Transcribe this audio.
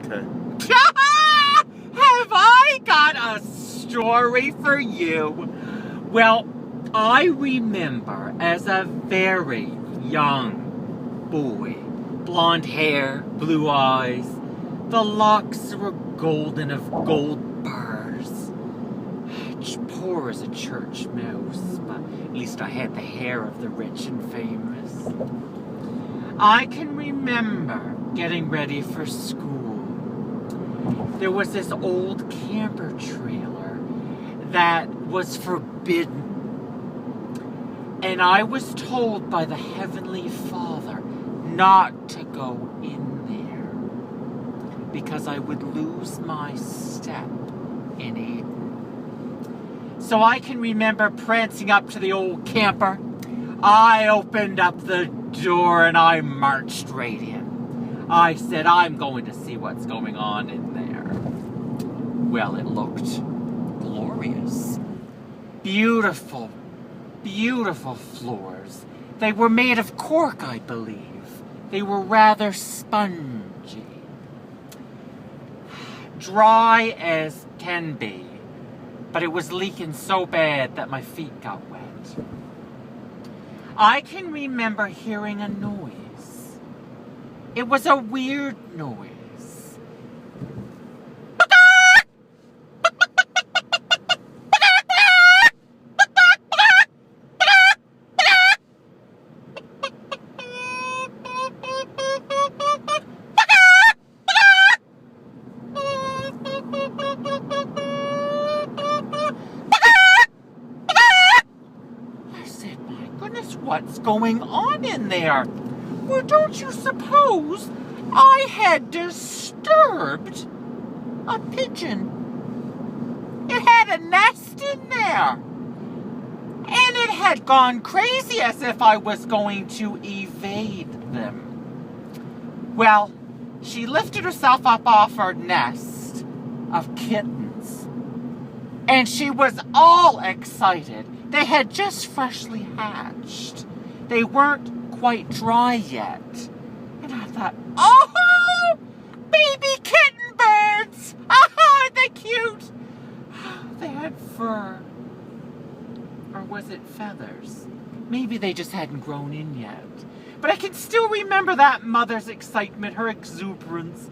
Kitten. Have I got a story for you? Well, I remember as a very young boy, blonde hair, blue eyes, the locks were golden of gold bars. Poor as a church mouse, but at least I had the hair of the rich and famous. I can remember getting ready for school. There was this old camper trailer that was forbidden. And I was told by the Heavenly Father not to go in there because I would lose my step in Eden. So I can remember prancing up to the old camper. I opened up the door and I marched right in. I said, I'm going to see what's going on in there. Well, it looked glorious. Beautiful, beautiful floors. They were made of cork, I believe. They were rather spongy. Dry as can be. But it was leaking so bad that my feet got wet. I can remember hearing a noise. It was a weird noise. What's going on in there? Well, don't you suppose I had disturbed a pigeon? It had a nest in there. And it had gone crazy as if I was going to evade them. Well, she lifted herself up off her nest of kittens. And she was all excited. They had just freshly hatched. They weren't quite dry yet. And I thought, oh, baby kitten birds. Oh, aren't they cute? They had fur. Or was it feathers? Maybe they just hadn't grown in yet. But I can still remember that mother's excitement, her exuberance.